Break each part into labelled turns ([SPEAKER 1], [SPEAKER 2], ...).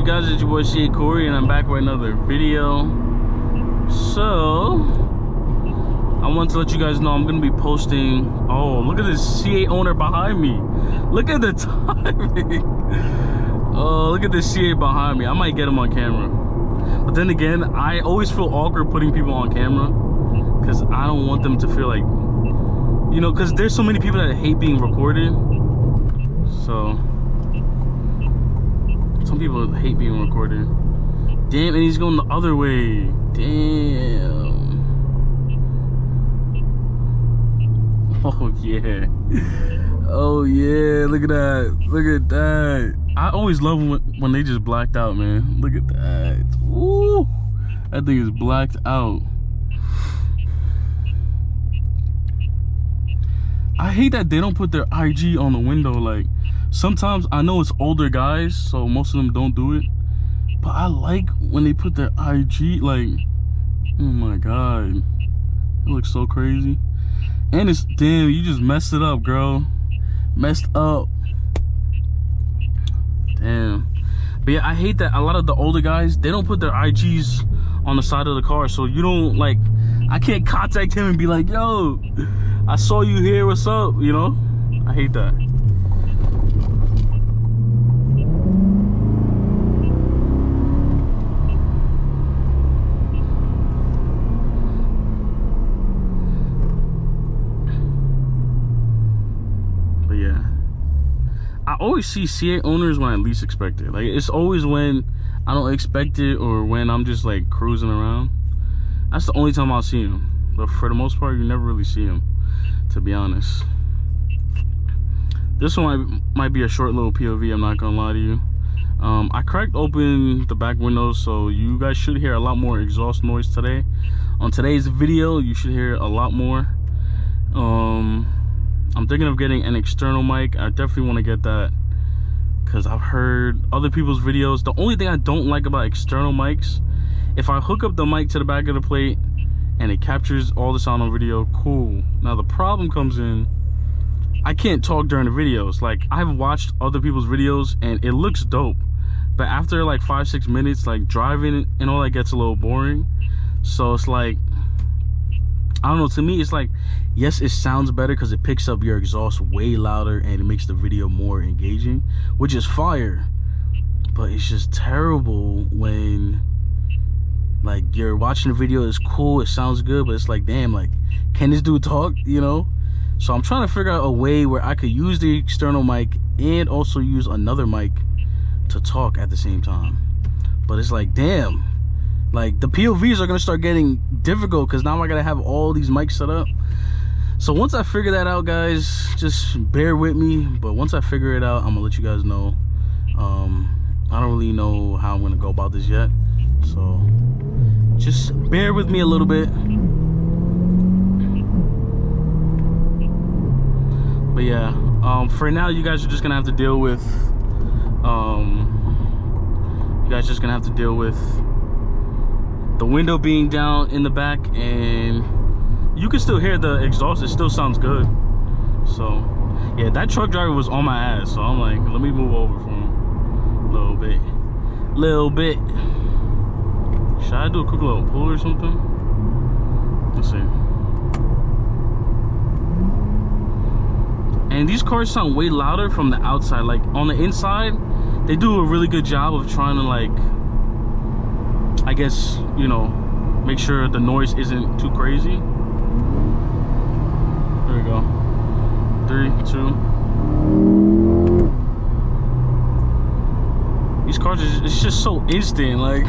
[SPEAKER 1] you guys? It's your boy C.A. Corey, and I'm back with another video. So, I want to let you guys know I'm going to be posting... Oh, look at this C8 owner behind me. Look at the timing. Oh, look at this C8 behind me. I might get him on camera. But then again, I always feel awkward putting people on camera because I don't want them to feel like... You know, because there's so many people that hate being recorded. So... Some people hate being recorded. Damn, and he's going the other way. Damn. Oh, yeah. Oh, yeah. Look at that. Look at that. I always love when they just blacked out, man. Look at that. Ooh. That thing is blacked out. I hate that they don't put their IG on the window. Like, sometimes I know it's older guys, so most of them don't do it. But I like when they put their IG, like, oh my God. It looks so crazy. And it's, damn, you just messed it up, girl. Messed up. Damn. But yeah, I hate that a lot of the older guys, they don't put their IGs on the side of the car. So you don't, like, I can't contact him and be like, yo, I saw you here, what's up, you know? I hate that. But yeah, I always see C8 owners when I least expect it. Like, it's always when I don't expect it or when I'm just like cruising around. That's the only time I'll see him. But for the most part, you never really see him, to be honest. This one might be a short little POV, I'm not gonna lie to you. I cracked open the back windows, so you guys should hear a lot more exhaust noise today. On today's video, you should hear a lot more. I'm thinking of getting an external mic. I definitely want to get that because I've heard other people's videos. The only thing I don't like about external mics, if I hook up the mic to the back of the plate and it captures all the sound on video, cool. Now the problem comes in, I can't talk during the videos. Like, I've watched other people's videos and it looks dope, but after like 5-6 minutes, like driving and all that gets a little boring. So it's like, I don't know, to me it's like, yes, it sounds better because it picks up your exhaust way louder and it makes the video more engaging, which is fire. But it's just terrible when, like, you're watching the video, it's cool, it sounds good, but it's like, damn, like, can this dude talk, you know? So I'm trying to figure out a way where I could use the external mic and also use another mic to talk at the same time. But it's like, damn, like, the POVs are gonna start getting difficult because now I gotta have all these mics set up. So once I figure that out, guys, just bear with me. But once I figure it out, I'm gonna let you guys know. I don't really know how I'm gonna go about this yet, so just bear with me a little bit. But yeah, for now, you guys are just gonna have to deal with the window being down in the back, and you can still hear the exhaust. It still sounds good. So yeah, that truck driver was on my ass, so I'm like, let me move over for him a little bit. Should I do a quick little pull or something? Let's see. And these cars sound way louder from the outside. Like, on the inside, they do a really good job of trying to, like, I guess, you know, make sure the noise isn't too crazy. There we go. 3, 2. These cars, it's just so instant, like.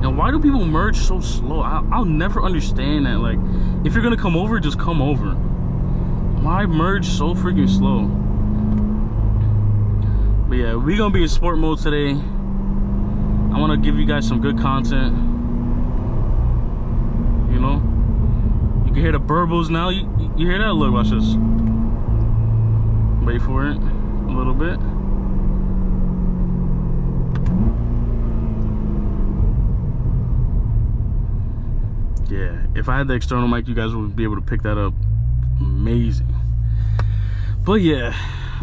[SPEAKER 1] And why do people merge so slow? I'll never understand that. Like, if you're gonna come over, just come over. Why merge so freaking slow? But yeah, we're gonna be in sport mode today. I want to give you guys some good content. You know, you can hear the burbles now. You hear that? Look, watch this. Wait for it a little bit. Yeah, if I had the external mic, you guys would be able to pick that up amazing. But yeah,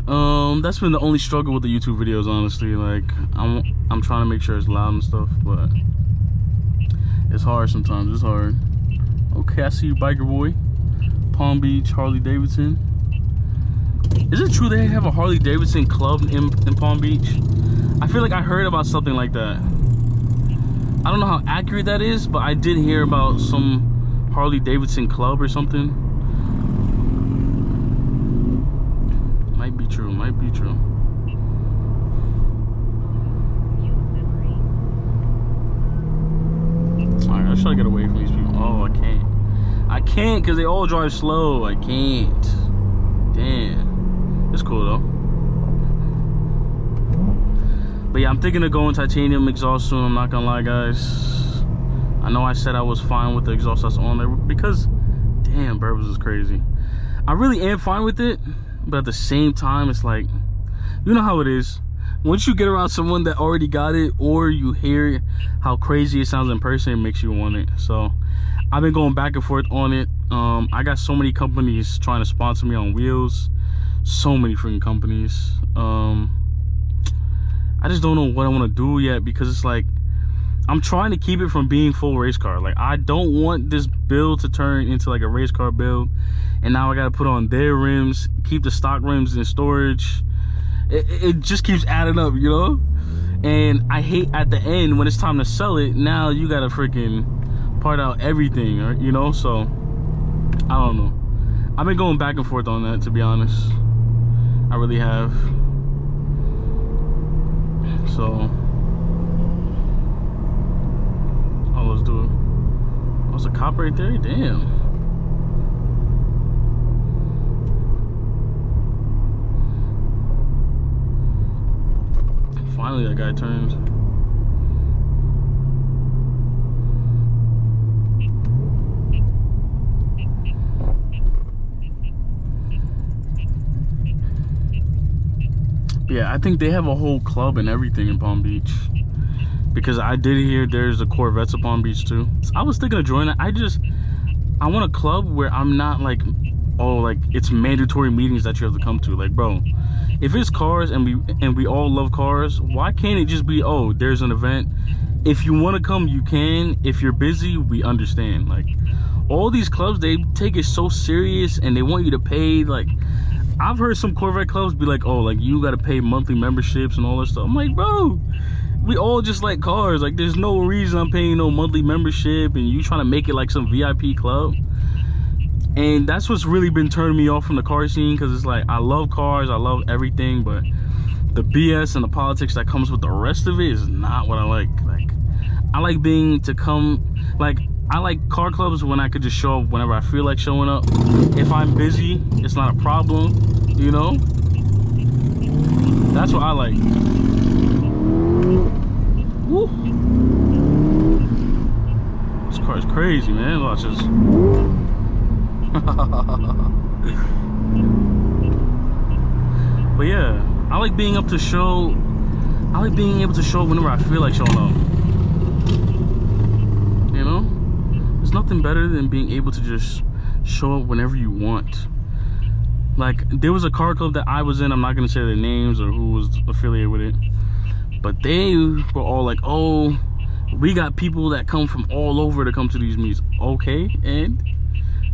[SPEAKER 1] That's been the only struggle with the YouTube videos, honestly. Like, I'm trying to make sure it's loud and stuff, but it's hard sometimes. It's hard. Okay, I see you, biker boy. Palm Beach, Harley Davidson. Is it true they have a Harley Davidson club in Palm Beach? I feel like I heard about something like that. I don't know how accurate that is, but I did hear about some Harley Davidson club or something. Might be true, might be true. Alright, let's try to get away from these people. Oh, I can't. I can't because they all drive slow. I can't. Damn. It's cool though. But yeah, I'm thinking of going titanium exhaust soon. I'm not gonna lie, guys. I know I said I was fine with the exhaust that's on there because, damn, Burbs is crazy. I really am fine with it, but at the same time, it's like, you know how it is. Once you get around someone that already got it, or you hear how crazy it sounds in person, it makes you want it. So I've been going back and forth on it. I got so many companies trying to sponsor me on wheels. So many freaking companies. I just don't know what I want to do yet, because it's like, I'm trying to keep it from being full race car. Like, I don't want this build to turn into like a race car build, and now I got to put on their rims, keep the stock rims in storage. It just keeps adding up, you know? And I hate at the end when it's time to sell it, now you gotta freaking part out everything, you know? So I don't know. I've been going back and forth on that, to be honest. I really have. So, oh, let's do it. Oh, there's a cop right there. Damn. Finally, that guy turns. Yeah, I think they have a whole club and everything in Palm Beach, because I did hear there's a Corvettes at Palm Beach too. So I was thinking of joining it. I want a club where I'm not like, oh, like it's mandatory meetings that you have to come to. Like, bro, if it's cars and we all love cars, why can't it just be, oh, there's an event, if you want to come you can, if you're busy we understand. Like, all these clubs, they take it so serious and they want you to pay. Like, I've heard some Corvette clubs be like, oh, like you got to pay monthly memberships and all that stuff. I'm like, bro, we all just like cars. Like, there's no reason I'm paying no monthly membership and you trying to make it like some VIP club. And that's what's really been turning me off from the car scene, because it's like, I love cars, I love everything, but the BS and the politics that comes with the rest of it is not what I like. Like, I like I like car clubs when I could just show up whenever I feel like showing up. If I'm busy, it's not a problem, you know? That's what I like. Woo. This car is crazy, man. Watch this. But yeah, I like being able to show whenever I feel like showing up. You know, there's nothing better than being able to just show up whenever you want. Like, there was a car club that I was in, I'm not gonna say their names or who was affiliated with it, but they were all like, oh, we got people that come from all over to come to these meets. Okay, and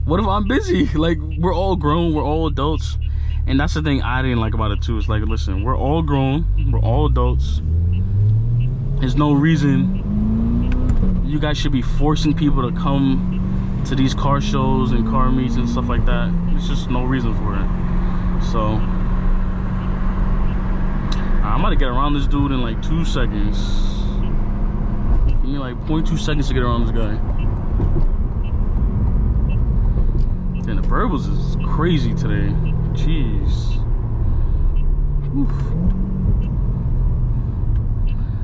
[SPEAKER 1] what if I'm busy? Like, we're all grown, we're all adults. And that's the thing I didn't like about it too. It's like, listen, we're all grown, we're all adults. There's no reason you guys should be forcing people to come to these car shows and car meets and stuff like that. There's just no reason for it. So I'm about to get around this dude in like 2 seconds. You need like 0.2 seconds to get around this guy. And the Burbs is crazy today. Jeez. Oof.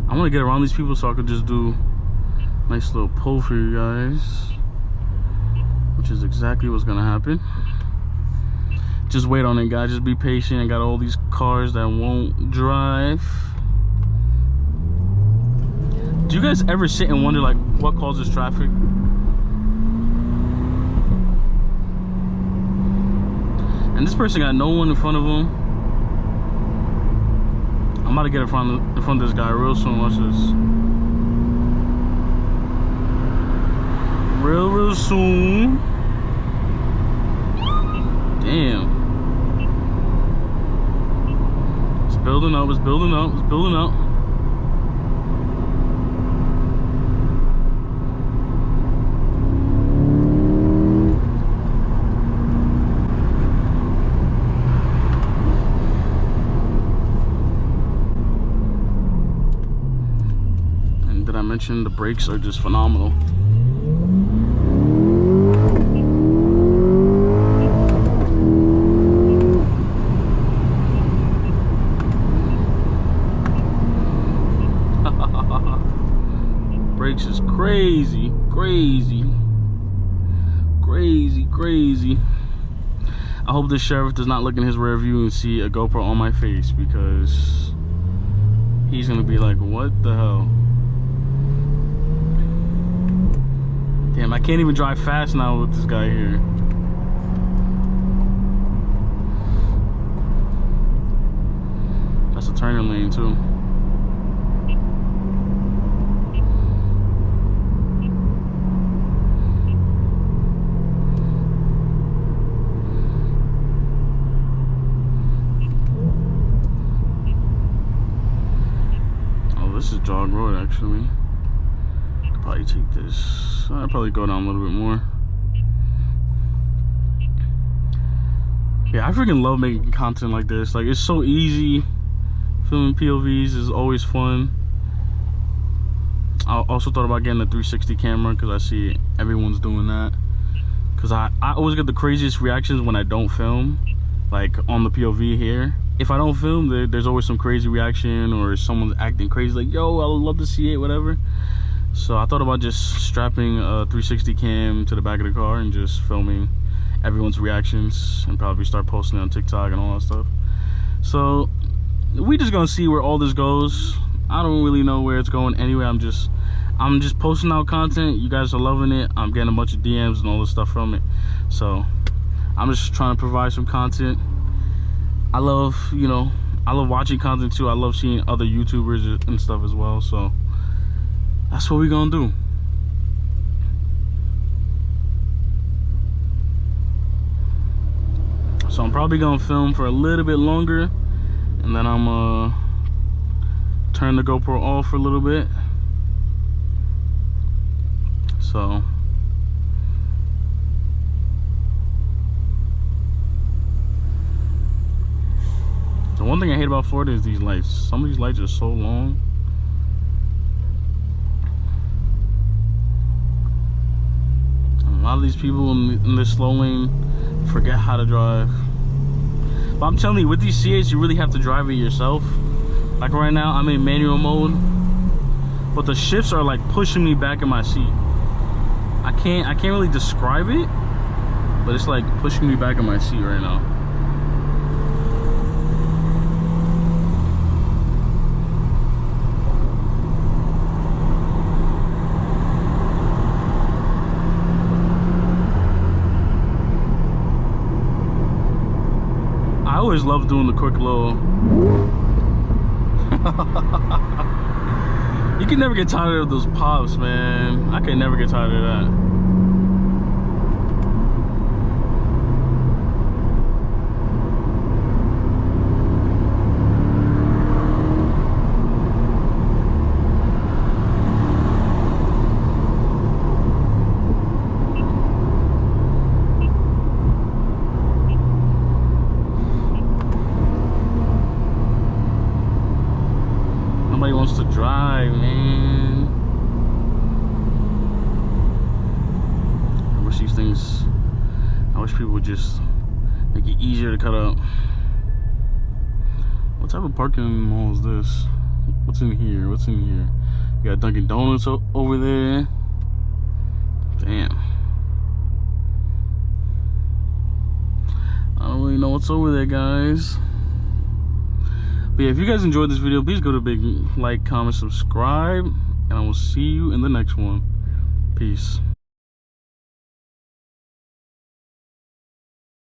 [SPEAKER 1] I want to get around these people so I could just do a nice little pull for you guys, which is exactly what's gonna happen. Just wait on it, guys. Just be patient. I got all these cars that won't drive. Do you guys ever sit and wonder, like, what causes traffic? And this person got no one in front of him. I'm about to get in front of this guy real soon. Watch this. Real soon. Damn. It's building up, it's building up, it's building up. And did I mention the brakes are just phenomenal? Brakes is crazy, crazy, crazy, crazy. I hope the sheriff does not look in his rear view and see a GoPro on my face, because he's gonna be like, what the hell? Damn, I can't even drive fast now with this guy here. That's a turning lane too. This is jog road, actually. Could probably take this. I'd probably go down a little bit more. Yeah, I freaking love making content like this. Like, it's so easy. Filming POVs is always fun. I also thought about getting a 360 camera because I see everyone's doing that. Because I always get the craziest reactions when I don't film, like on the POV here. If I don't film, there's always some crazy reaction or someone's acting crazy, like, yo, I would love to see it, whatever. So I thought about just strapping a 360 cam to the back of the car and just filming everyone's reactions and probably start posting it on TikTok and all that stuff. So we just gonna see where all this goes. I don't really know where it's going anyway. I'm just posting out content. You guys are loving it. I'm getting a bunch of DMs and all this stuff from it. So I'm just trying to provide some content. I love, you know, I love watching content too. I love seeing other YouTubers and stuff as well. So that's what we're gonna do. So I'm probably gonna film for a little bit longer, and then I'm gonna turn the GoPro off for a little bit. So the one thing I hate about Florida is these lights. Some of these lights are so long. And a lot of these people in this slow lane forget how to drive. But I'm telling you, with these C8s, you really have to drive it yourself. Like right now, I'm in manual mode, but the shifts are like pushing me back in my seat. I can't really describe it, but it's like pushing me back in my seat right now. I always love doing the quick little. You can never get tired of those pops, man. I can never get tired of that. Nobody wants to drive, man. I wish these things, I wish people would just make it easier to cut up. What type of parking mall is this? What's in here? What's in here? You got Dunkin' Donuts over there. Damn. I don't really know what's over there, guys. But yeah, if you guys enjoyed this video, please go to big like, comment, subscribe, and I will see you in the next one. Peace.